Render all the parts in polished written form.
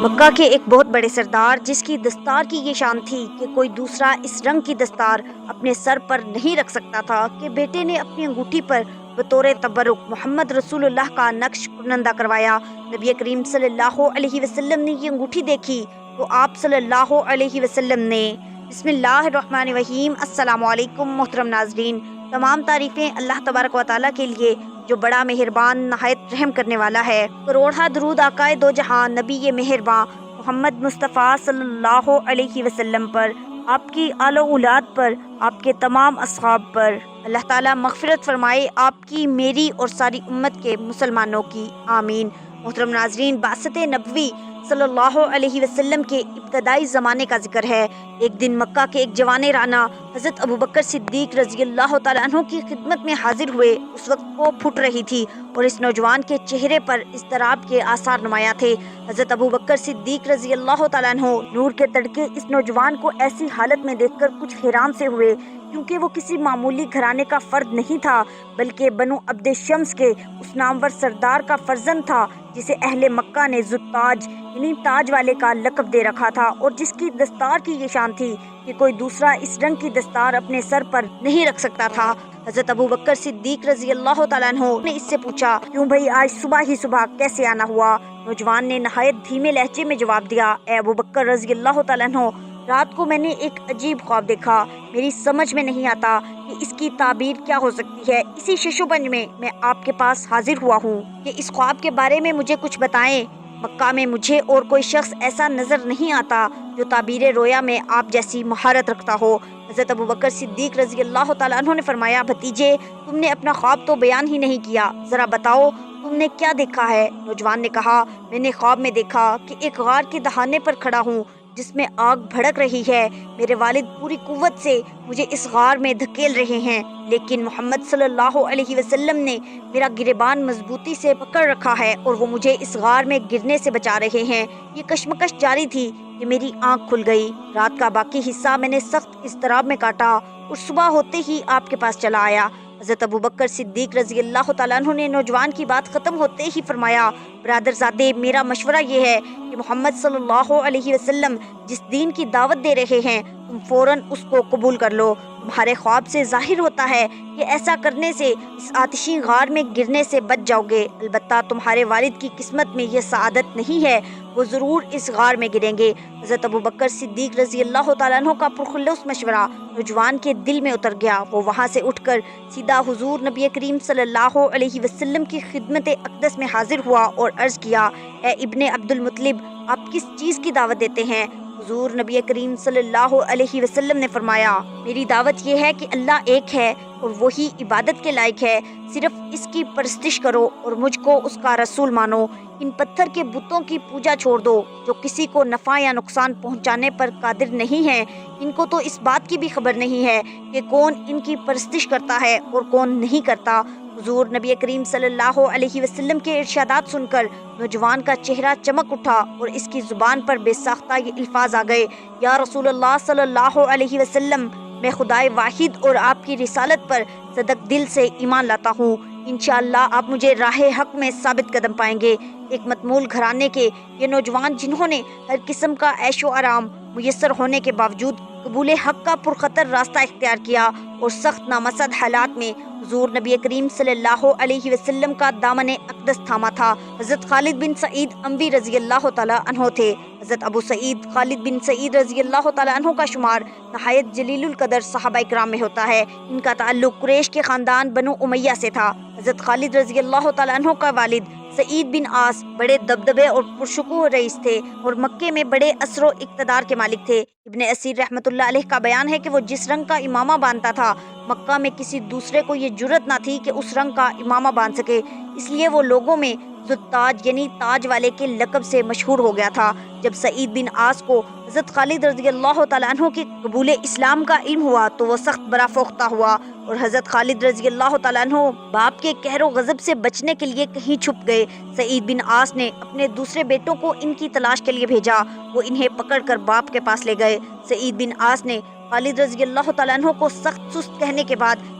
مکہ کے ایک بہت بڑے سردار جس کی دستار کی یہ شان تھی کہ کوئی دوسرا اس رنگ کی دستار اپنے سر پر نہیں رکھ سکتا تھا کہ بیٹے نے اپنی انگوٹھی پر بطور تبرک محمد رسول اللہ کا نقش کنندہ کروایا۔ نبی کریم صلی اللہ علیہ وسلم نے یہ انگوٹھی دیکھی تو آپ صلی اللہ علیہ وسلم نے بسم اللہ الرحمن الرحیم السلام علیکم محترم ناظرین، تمام تعریفیں اللہ تبارک و تعالیٰ کے لیے جو بڑا مہربان نہایت رحم کرنے والا ہے۔ کروڑہ درود آقائے دو جہاں نبی مہرباں محمد مصطفیٰ صلی اللہ علیہ وسلم پر، آپ کی آل و اولاد پر، آپ کے تمام اصحاب پر۔ اللہ تعالیٰ مغفرت فرمائے آپ کی، میری اور ساری امت کے مسلمانوں کی، آمین۔ محترم ناظرین، بعثت نبوی صلی اللہ علیہ وسلم کے ابتدائی زمانے کا ذکر ہے۔ ایک دن مکہ کے ایک جوان رانا حضرت ابوبکر صدیق رضی اللہ تعالیٰ عنہ کی خدمت میں حاضر ہوئے۔ اس وقت وہ پھٹ رہی تھی اور اس نوجوان کے چہرے پر اضطراب کے آثار نمایاں تھے۔ حضرت ابوبکر صدیق رضی اللہ تعالیٰ عنہ نور کے تڑکے اس نوجوان کو ایسی حالت میں دیکھ کر کچھ حیران سے ہوئے، کیونکہ وہ کسی معمولی گھرانے کا فرد نہیں تھا بلکہ بنو عبد شمس کے اس نامور سردار کا فرزند تھا جسے اہل مکہ نے ذوالتاج یعنی تاج والے کا لقب دے رکھا تھا، اور جس کی دستار کی یہ شان تھی کہ کوئی دوسرا اس رنگ کی دستار اپنے سر پر نہیں رکھ سکتا تھا۔ حضرت ابوبکر صدیق رضی اللہ تعالیٰ عنہ نے اس سے پوچھا، کیوں بھائی آج صبح ہی صبح کیسے آنا ہوا؟ نوجوان نے نہایت دھیمے لہجے میں جواب دیا، اے ابوبکر رضی اللہ تعالیٰ عنہ، رات کو میں نے ایک عجیب خواب دیکھا، میری سمجھ میں نہیں آتا کہ اس کی تعبیر کیا ہو سکتی ہے، اسی شش و بنج میں میں آپ کے پاس حاضر ہوا ہوں کہ اس خواب کے بارے میں مجھے کچھ بتائیں۔ مکہ میں مجھے اور کوئی شخص ایسا نظر نہیں آتا جو تعبیر رویا میں آپ جیسی مہارت رکھتا ہو۔ حضرت ابوبکر صدیق رضی اللہ تعالیٰ عنہ نے فرمایا، بھتیجے، تم نے اپنا خواب تو بیان ہی نہیں کیا، ذرا بتاؤ تم نے کیا دیکھا ہے؟ نوجوان نے کہا، میں نے خواب میں دیکھا کہ ایک غار کے دہانے پر کھڑا ہوں جس میں آگ بھڑک رہی ہے، میرے والد پوری قوت سے مجھے اس غار میں دھکیل رہے ہیں، لیکن محمد صلی اللہ علیہ وسلم نے میرا گریبان مضبوطی سے پکڑ رکھا ہے اور وہ مجھے اس غار میں گرنے سے بچا رہے ہیں۔ یہ کشمکش جاری تھی کہ میری آنکھ کھل گئی۔ رات کا باقی حصہ میں نے سخت اضطراب میں کاٹا اور صبح ہوتے ہی آپ کے پاس چلا آیا۔ حضرت ابوبکر صدیق رضی اللہ تعالیٰ عنہ نے نوجوان کی بات ختم ہوتے ہی فرمایا، برادر زادے، میرا مشورہ یہ ہے کہ محمد صلی اللہ علیہ وسلم جس دین کی دعوت دے رہے ہیں تم فوراً اس کو قبول کر لو۔ تمہارے خواب سے ظاہر ہوتا ہے کہ ایسا کرنے سے اس آتشی غار میں گرنے سے بچ جاؤ گے، البتہ تمہارے والد کی قسمت میں یہ سعادت نہیں ہے، وہ ضرور اس غار میں گریں گے۔ حضرت ابوبکر صدیق رضی اللہ تعالیٰ عنہ کا پرخلوص مشورہ نوجوان کے دل میں اتر گیا۔ وہ وہاں سے اٹھ کر سیدھا حضور نبی کریم صلی اللہ علیہ وسلم کی خدمت اقدس میں حاضر ہوا اور عرض کیا، اے ابن عبد المطلب، آپ کس چیز کی دعوت دیتے ہیں؟ حضور نبی کریم صلی اللہ علیہ وسلم نے فرمایا، میری دعوت یہ ہے کہ اللہ ایک ہے اور وہی عبادت کے لائق ہے، صرف اس کی پرستش کرو اور مجھ کو اس کا رسول مانو۔ ان پتھر کے بتوں کی پوجا چھوڑ دو جو کسی کو نفع یا نقصان پہنچانے پر قادر نہیں ہیں، ان کو تو اس بات کی بھی خبر نہیں ہے کہ کون ان کی پرستش کرتا ہے اور کون نہیں کرتا۔ حضور نبی کریم صلی اللہ علیہ وسلم کے ارشادات سن کر نوجوان کا چہرہ چمک اٹھا اور اس کی زبان پر بے ساختہ یہ الفاظ آ گئے، یا رسول اللہ صلی اللہ علیہ وسلم، میں خدائے واحد اور آپ کی رسالت پر صدق دل سے ایمان لاتا ہوں، انشاءاللہ آپ مجھے راہ حق میں ثابت قدم پائیں گے۔ ایک متمول گھرانے کے یہ نوجوان جنہوں نے ہر قسم کا عیش و آرام میسر ہونے کے باوجود قبول حق کا پرخطر راستہ اختیار کیا اور سخت نامسد حالات میں حضور نبی کریم صلی اللہ علیہ وسلم کا دامن اقدس تھاما تھا، حضرت خالد بن سعید اموی رضی اللہ تعالیٰ عنہ تھے۔ حضرت ابو سعید خالد بن سعید رضی اللہ تعالیٰ عنہ کا شمار نہایت جلیل القدر صحابہ اکرام میں ہوتا ہے۔ ان کا تعلق قریش کے خاندان بنو امیہ سے تھا۔ حضرت خالد رضی اللہ تعالیٰ عنہ کا والد سعید بن عاص بڑے دبدبے اور پرشکوہ رئیس تھے اور مکے میں بڑے اثر و اقتدار کے مالک تھے۔ ابن اسیر رحمۃ اللہ علیہ کا بیان ہے کہ وہ جس رنگ کا امامہ باندھتا تھا، مکہ میں کسی دوسرے کو یہ جرت نہ تھی کہ اس رنگ کا امامہ باندھ سکے، اس لیے وہ لوگوں میں ذوالتاج یعنی تاج والے کے لقب سے مشہور ہو گیا تھا۔ جب سعید بن عاص کو حضرت خالد رضی اللہ تعالیٰ عنہ کے قبول اسلام کا علم ہوا تو وہ سخت برافوختہ ہوا اور حضرت خالد رضی اللہ تعالیٰ عنہ باپ کے قہر و غضب سے بچنے کے لیے کہیں چھپ گئے۔ سعید بن عاص نے اپنے دوسرے بیٹوں کو ان کی تلاش کے لیے بھیجا، وہ انہیں پکڑ کر باپ کے پاس لے گئے۔ سعید بن عاص نے خالد رضی اللہ تعالیٰ عنہ کو سخت سست کہنے کے بعد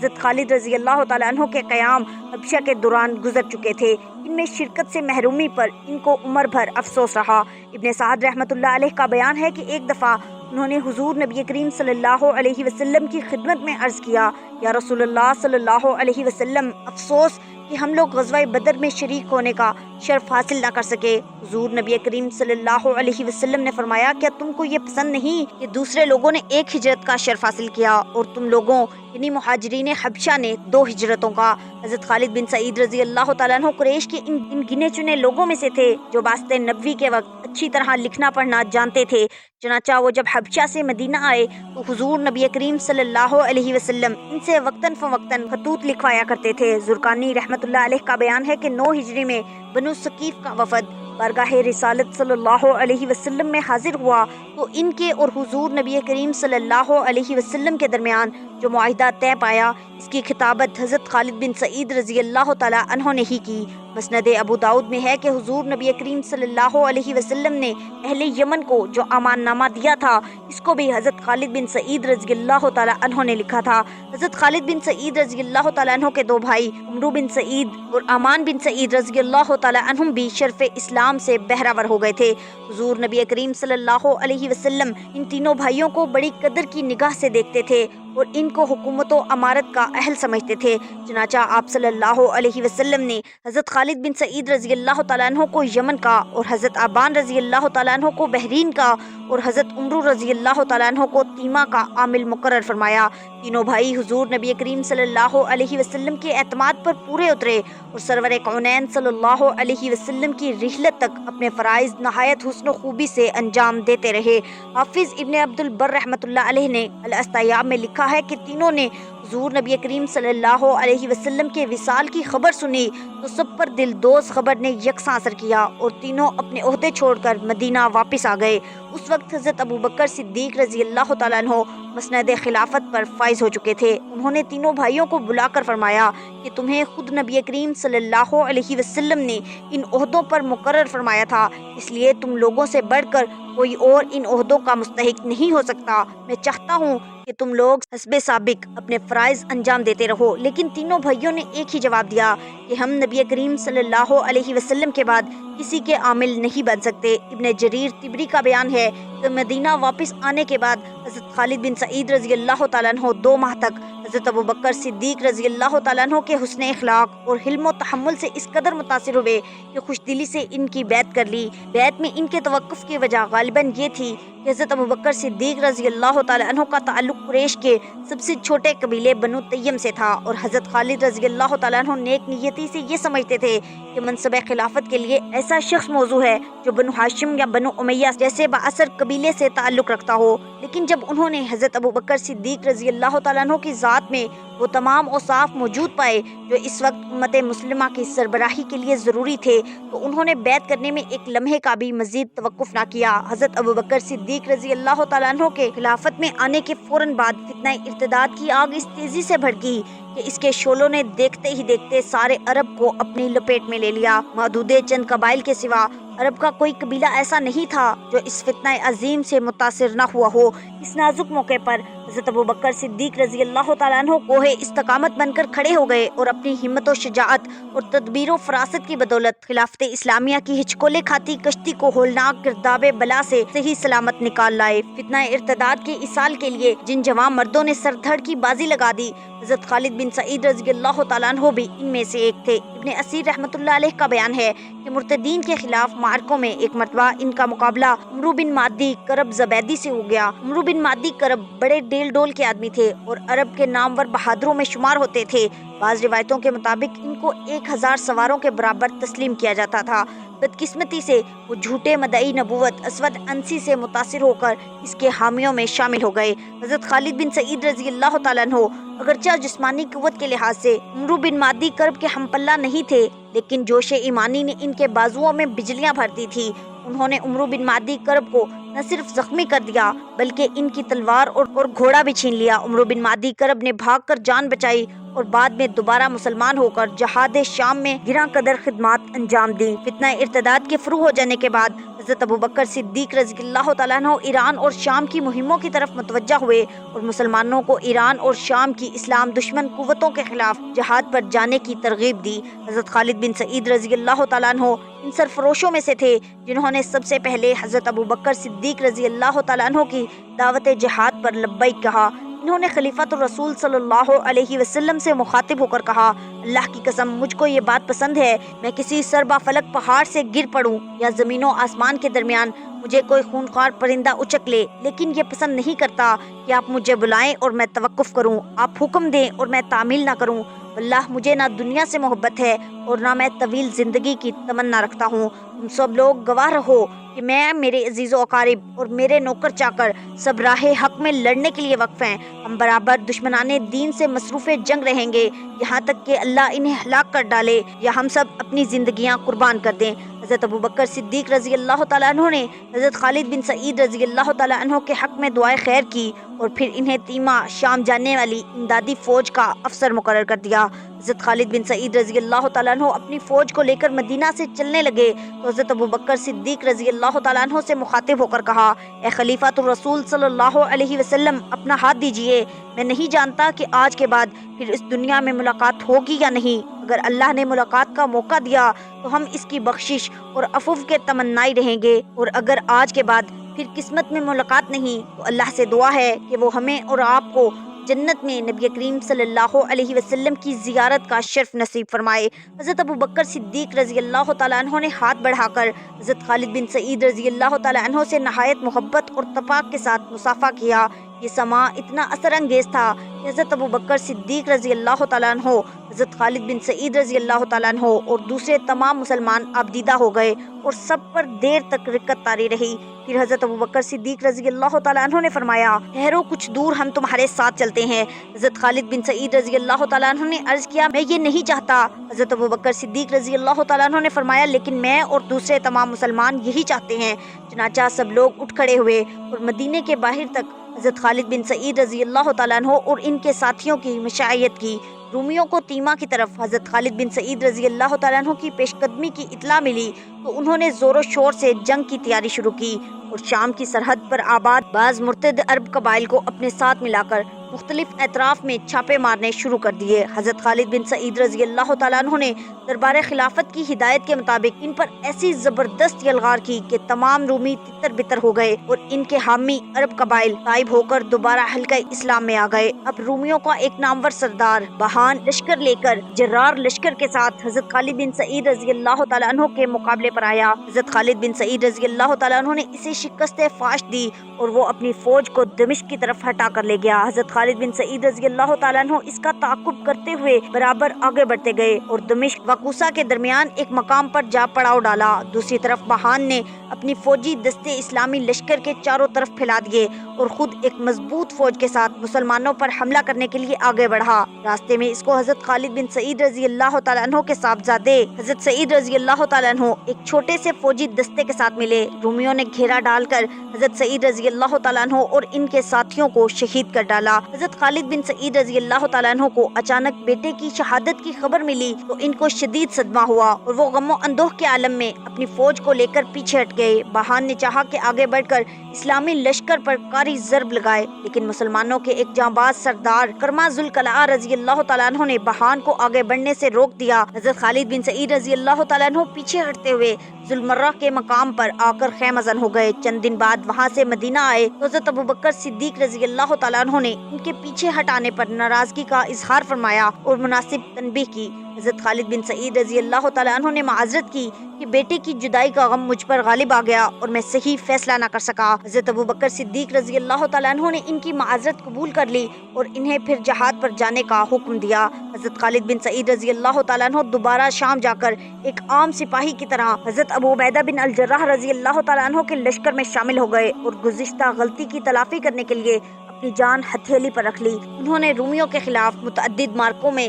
حضرت خالد رضی اللہ تعالیٰ عنہ کے قیام حبشہ کے دوران گزر چکے تھے۔ ان میں شرکت سے محرومی پر ان کو عمر بھر افسوس رہا۔ ابن سعد رحمۃ اللہ علیہ کا بیان ہے کہ ایک دفعہ انہوں نے حضور نبی کریم صلی اللہ علیہ وسلم کی خدمت میں عرض کیا، یا رسول اللہ صلی اللہ علیہ وسلم، افسوس کہ ہم لوگ غزوہ بدر میں شریک ہونے کا شرف حاصل نہ کر سکے۔ حضور نبی کریم صلی اللہ علیہ وسلم نے فرمایا، کیا تم کو یہ پسند نہیں کہ دوسرے لوگوں نے ایک ہجرت کا شرف حاصل کیا اور تم لوگوں یعنی مہاجرین حبشہ نے 2 ہجرتوں کا؟ حضرت خالد بن سعید رضی اللہ تعالیٰ عنہ قریش کے ان گنے چنے لوگوں میں سے تھے جو باسط نبوی کے وقت اچھی طرح لکھنا پڑھنا جانتے تھے۔ چنانچہ وہ جب حبشہ سے مدینہ آئے تو حضور نبی کریم صلی اللہ علیہ وسلم ان سے وقتاً فوقتاً خطوط لکھوایا کرتے تھے۔ زرقانی رحمۃ اللہ علیہ کا بیان ہے کہ 9 ہجری میں بنو ثقیف کا وفد بارگاہ رسالت صلی اللہ علیہ وسلم میں حاضر ہوا تو ان کے اور حضور نبی کریم صلی اللہ علیہ وسلم کے درمیان جو معاہدہ طے پایا، اس کی خطابت حضرت خالد بن سعید رضی اللہ تعالیٰ عنہ نے ہی کی۔ مسند ابو داؤد میں ہے کہ حضور نبی کریم صلی اللہ علیہ وسلم نے اہل یمن کو جو امان نامہ دیا تھا، اس کو بھی حضرت خالد بن سعید رضی اللہ تعالیٰ عنہ نے لکھا تھا۔ حضرت خالد بن سعید رضی اللہ تعالیٰ عنہ کے 2 بھائی عمرو بن سعید اور امان بن سعید رضی اللہ تعالیٰ عنہم بھی شرف اسلام سے بہرہور ہو گئے تھے۔ حضور نبی کریم صلی اللہ علیہ وسلم ان تینوں بھائیوں کو بڑی قدر کی نگاہ سے دیکھتے تھے اور ان کو حکومت و امارت کا اہل سمجھتے تھے۔ چنانچہ آپ صلی اللہ علیہ وسلم نے حضرت خالد بن سعید رضی اللہ تعالیٰ عنہ کو یمن کا اور حضرت ابان رضی اللہ تعالیٰ عنہ کو بحرین کا اور حضرت عمرو رضی اللہ تعالیٰ عنہ کو تیمہ کا عامل مقرر فرمایا۔ تینوں بھائی حضور نبی کریم صلی اللہ علیہ وسلم کے اعتماد پر پورے اترے اور سرور کونین صلی اللہ علیہ وسلم کی رحلت تک اپنے فرائض نہایت حسن و خوبی سے انجام دیتے رہے۔ حافظ ابن عبد البر رحمۃ اللہ علیہ نے الاستیاب میں لکھا ہے کہ تینوں نے حضور نبی کریم صلی اللہ علیہ وسلم کے وصال کی خبر سنی تو سب پر دل دوز خبر نے یکساں اثر کیا اور تینوں اپنے عہدے چھوڑ کر مدینہ واپس آ گئے۔ اس وقت حضرت ابو بکر صدیق رضی اللہ تعالیٰ عنہ مسند خلافت پر فائز ہو چکے تھے۔ انہوں نے تینوں بھائیوں کو بلا کر فرمایا کہ تمہیں خود نبی کریم صلی اللہ علیہ وسلم نے ان عہدوں پر مقرر فرمایا تھا، اس لیے تم لوگوں سے بڑھ کر کوئی اور ان عہدوں کا مستحق نہیں ہو سکتا۔ میں چاہتا ہوں کہ تم لوگ حسب سابق اپنے فرائض انجام دیتے رہو۔ لیکن تینوں بھائیوں نے ایک ہی جواب دیا کہ ہم نبی کریم صلی اللہ علیہ وسلم کے بعد کسی کے عامل نہیں بن سکتے۔ ابن جریر طبری کا بیان ہے کہ مدینہ واپس آنے کے بعد حضرت خالد بن سعید رضی اللہ تعالیٰ عنہ 2 ماہ تک حضرت ابو بکر صدیق رضی اللہ تعالیٰ عنہ کے حسن اخلاق اور حلم و تحمل سے اس قدر متاثر ہوئے کہ خوش دلی سے ان کی بیعت کر لی۔ بیعت میں ان کے توقف کی وجہ غالباً یہ تھی کہ حضرت ابو بکر صدیق رضی اللہ تعالیٰ عنہ کا تعلق قریش کے سب سے چھوٹے قبیلے بنو تیم سے تھا اور حضرت خالد رضی اللہ تعالیٰ عنہ نیک نیتی سے یہ سمجھتے تھے کہ منصب خلافت کے لیے ایسا شخص موزوں ہے جو بنو ہاشم یا بنو امیہ جیسے بااثر قبیلے سے تعلق رکھتا ہو۔ لیکن جب انہوں نے حضرت ابو بکر صدیق رضی اللہ تعالیٰ عنہ کی ذات میں وہ تمام اوصاف موجود پائے جو اس وقت امت مسلمہ کی سربراہی کے لیے ضروری تھے تو انہوں نے بیعت کرنے میں ایک لمحے کا بھی مزید توقف نہ کیا۔ حضرت ابو بکر صدیق رضی اللہ تعالیٰ عنہ کے خلافت میں آنے کے فوراً بعد فتنہ ارتداد کی آگ اس تیزی سے بھڑکی کہ اس کے شعلوں نے دیکھتے ہی دیکھتے سارے عرب کو اپنی لپیٹ میں لے لیا۔ محدود چند قبائل کے سوا عرب کا کوئی قبیلہ ایسا نہیں تھا جو اس فتنہ عظیم سے متاثر نہ ہوا ہو۔ اس نازک موقع پر حضرت ابو بکر صدیق رضی اللہ تعالیٰ عنہ کوہ استقامت بن کر کھڑے ہو گئے اور اپنی ہمت و شجاعت اور تدبیر و فراست کی بدولت خلافت اسلامیہ کی ہچکولے کھاتی کشتی کو ہولناک گرداب بلا سے صحیح سلامت نکال لائے۔ فتنہ ارتداد کے ایصال کے لیے جن جوان مردوں نے سر دھڑ کی بازی لگا دی، حضرت خالد بن سعید رضی اللہ تعالیٰ عنہ بھی ان میں سے ایک تھے۔ ابن اسیر رحمۃ اللہ علیہ کا بیان ہے کہ مرتدین کے خلاف معرکوں میں ایک مرتبہ ان کا مقابلہ عمرو بن مادی کرب زبیدی سے ہو گیا۔ عمرو بن مادی کرب بڑے ڈیل ڈول کے آدمی تھے اور عرب کے نامور بہادروں میں شمار ہوتے تھے۔ بعض روایتوں کے مطابق ان کو 1000 سواروں کے برابر تسلیم کیا جاتا تھا۔ بدقسمتی سے وہ جھوٹے مدعی نبوت اسود انسی سے متاثر ہو کر اس کے حامیوں میں شامل ہو گئے۔ حضرت خالد بن سعید رضی اللہ تعالیٰ عنہ اگرچہ جسمانی قوت کے لحاظ سے عمرو بن مادی کرب کے ہم پلہ نہیں تھے، لیکن جوش ایمانی نے ان کے بازوؤں میں بجلیاں بھر دی تھی۔ انہوں نے عمرو بن مادی کرب کو نہ صرف زخمی کر دیا بلکہ ان کی تلوار اور گھوڑا بھی چھین لیا۔ عمرو بن مادی کرب نے بھاگ کر جان بچائی اور بعد میں دوبارہ مسلمان ہو کر جہاد شام میں گراں قدر خدمات انجام دیں۔ فتنہ ارتداد کے فروغ ہو جانے کے بعد حضرت ابوبکر صدیق رضی اللہ تعالیٰ عنہ ایران اور شام کی مہموں کی طرف متوجہ ہوئے اور مسلمانوں کو ایران اور شام کی اسلام دشمن قوتوں کے خلاف جہاد پر جانے کی ترغیب دی۔ حضرت خالد بن سعید رضی اللہ تعالیٰ عنہ ان سرفروشوں میں سے تھے جنہوں نے سب سے پہلے حضرت ابوبکر صدیق رضی اللہ تعالیٰ عنہ کی دعوت جہاد پر لبیک کہا۔ انہوں نے خلیفۃ الرسول صلی اللہ علیہ وسلم سے مخاطب ہو کر کہا، اللہ کی قسم مجھ کو یہ بات پسند ہے، میں کسی سربا فلک پہاڑ سے گر پڑوں یا زمین و آسمان کے درمیان مجھے کوئی خونخوار پرندہ اچک لے، لیکن یہ پسند نہیں کرتا کہ آپ مجھے بلائیں اور میں توقف کروں، آپ حکم دیں اور میں تعمیل نہ کروں۔ واللہ مجھے نہ دنیا سے محبت ہے اور نہ میں طویل زندگی کی تمنا رکھتا ہوں۔ تم سب لوگ گواہ رہو کہ میں، میرے عزیز و اقارب اور میرے نوکر چاکر سب راہ حق میں لڑنے کے لیے وقف ہیں۔ ہم برابر دشمنان دین سے مصروف جنگ رہیں گے یہاں تک کہ اللہ انہیں ہلاک کر ڈالے یا ہم سب اپنی زندگیاں قربان کر دیں۔ حضرت ابوبکر صدیق رضی اللہ تعالیٰ عنہ نے حضرت خالد بن سعید رضی اللہ تعالیٰ عنہ کے حق میں دعائے خیر کی اور پھر انہیں تیمہ شام جانے والی امدادی فوج کا افسر مقرر کر دیا۔ حضرت خالد بن سعید رضی اللہ تعالیٰ عنہ اپنی فوج کو لے کر مدینہ سے چلنے لگے تو حضرت ابوبکر صدیق رضی اللہ تعالیٰ عنہ سے مخاطب ہو کر کہا، اے خلیفۃ الرسول صلی اللہ علیہ وسلم، اپنا ہاتھ دیجئے، میں نہیں جانتا کہ آج کے بعد پھر اس دنیا میں ملاقات ہوگی یا نہیں۔ اگر اللہ نے ملاقات کا موقع دیا تو ہم اس کی بخشش اور عفو کے تمنائی رہیں گے، اور اگر آج کے بعد پھر قسمت میں ملاقات نہیں تو اللہ سے دعا ہے کہ وہ ہمیں اور آپ کو جنت میں نبی کریم صلی اللہ علیہ وسلم کی زیارت کا شرف نصیب فرمائے۔ حضرت ابوبکر صدیق رضی اللہ تعالیٰ عنہ نے ہاتھ بڑھا کر حضرت خالد بن سعید رضی اللہ تعالیٰ عنہ سے نہایت محبت اور تپاک کے ساتھ مصافحہ کیا۔ یہ سماع اتنا اثر انگیز تھا کہ حضرت ابوبکر صدیق رضی اللہ تعالیٰ عنہ، حضرت خالد بن سعید رضی اللہ تعالیٰ عنہ اور دوسرے تمام مسلمان آبدیدہ ہو گئے اور سب پر دیر تک رکت طاری رہی۔ پھر حضرت ابوبکر صدیق رضی اللہ تعالیٰ عنہ نے فرمایا، ٹھہرو کچھ دور، ہم تمہارے ساتھ چلتے ہیں۔ حضرت خالد بن سعید رضی اللہ تعالیٰ عنہ نے عرض کیا، میں یہ نہیں چاہتا۔ حضرت ابوبکر صدیق رضی اللہ تعالیٰ عنہ نے فرمایا، لیکن میں اور دوسرے تمام مسلمان یہی چاہتے ہیں۔ چنانچہ سب لوگ اٹھ کھڑے ہوئے اور مدینے کے باہر تک حضرت خالد بن سعید رضی اللہ تعالیٰ عنہ اور ان کے ساتھیوں کی مشایعت کی۔ رومیوں کو تیمہ کی طرف حضرت خالد بن سعید رضی اللہ تعالیٰ عنہ کی پیش قدمی کی اطلاع ملی تو انہوں نے زور و شور سے جنگ کی تیاری شروع کی اور شام کی سرحد پر آباد بعض مرتد عرب قبائل کو اپنے ساتھ ملا کر مختلف اطراف میں چھاپے مارنے شروع کر دیے۔ حضرت خالد بن سعید رضی اللہ تعالیٰ عنہ نے دربار خلافت کی ہدایت کے مطابق ان پر ایسی زبردست یلغار کی کہ تمام رومی تتر بتر ہو گئے اور ان کے حامی عرب قبائل غائب ہو کر دوبارہ حلقہ اسلام میں آ گئے۔ اب رومیوں کا ایک نامور سردار بہان لشکر لے کر جرار لشکر کے ساتھ حضرت خالد بن سعید رضی اللہ تعالیٰ عنہ کے مقابلے پر آیا۔ حضرت خالد بن سعید رضی اللہ تعالیٰ عنہ نے اسے شکست فاش دی اور وہ اپنی فوج کو دمشق کی طرف ہٹا کر لے گیا۔ حضرت خالد بن سعید رضی اللہ تعالیٰ عنہ اس کا تعاقب کرتے ہوئے برابر آگے بڑھتے گئے اور دمشق و کوسہ کے درمیان ایک مقام پر جا پڑاؤ ڈالا۔ دوسری طرف بہان نے اپنی فوجی دستے اسلامی لشکر کے چاروں طرف پھیلا دیے اور خود ایک مضبوط فوج کے ساتھ مسلمانوں پر حملہ کرنے کے لیے آگے بڑھا۔ راستے میں اس کو حضرت خالد بن سعید رضی اللہ تعالیٰ عنہ کے صاحبزادے حضرت سعید رضی اللہ تعالیٰ عنہ ایک چھوٹے سے فوجی دستے کے ساتھ ملے۔ رومیوں نے گھیرا ڈال کر حضرت سعید رضی اللہ تعالیٰ عنہ اور ان کے ساتھیوں کو شہید کر ڈالا۔ حضرت خالد بن سعید رضی اللہ تعالیٰ عنہ کو اچانک بیٹے کی شہادت کی خبر ملی تو ان کو شدید صدمہ ہوا اور وہ غم و اندوہ کے عالم میں اپنی فوج کو لے کر پیچھے ہٹ گئے۔ بہان نے چاہا کہ آگے بڑھ کر اسلامی لشکر پر کاری ضرب لگائے، لیکن مسلمانوں کے ایک جانباز سردار کرما ذوالقلعہ رضی اللہ تعالیٰ عنہ نے بہان کو آگے بڑھنے سے روک دیا۔ حضرت خالد بن سعید رضی اللہ تعالیٰ عنہ پیچھے ہٹتے ہوئے ذوالمرہ کے مقام پر آ کر خیمہ زن ہو گئے۔ چند دن بعد وہاں سے مدینہ آئے تو حضرت ابوبکر صدیق رضی اللہ تعالیٰ عنہ نے ان کے پیچھے ہٹانے پر ناراضگی کا اظہار فرمایا اور مناسب تنبیہ کی۔ حضرت خالد بن سعید رضی اللہ تعالیٰ عنہ نے معذرت کی کہ بیٹے کی جدائی کا غم مجھ پر غالب آ گیا اور میں صحیح فیصلہ نہ کر سکا۔ حضرت ابوبکر صدیق رضی اللہ تعالیٰ عنہ نے ان کی معذرت قبول کر لی اور انہیں پھر جہاد پر جانے کا حکم دیا۔ حضرت خالد بن سعید رضی اللہ تعالیٰ عنہ دوبارہ شام جا کر ایک عام سپاہی کی طرح حضرت ابو عبیدہ بن الجراح رضی اللہ تعالیٰ عنہ کے لشکر میں شامل ہو گئے اور گزشتہ غلطی کی تلافی کرنے کے لیے اپنی جان ہتھیلی پر رکھ لی۔ انہوں نے رومیوں کے خلاف متعدد مارکوں میں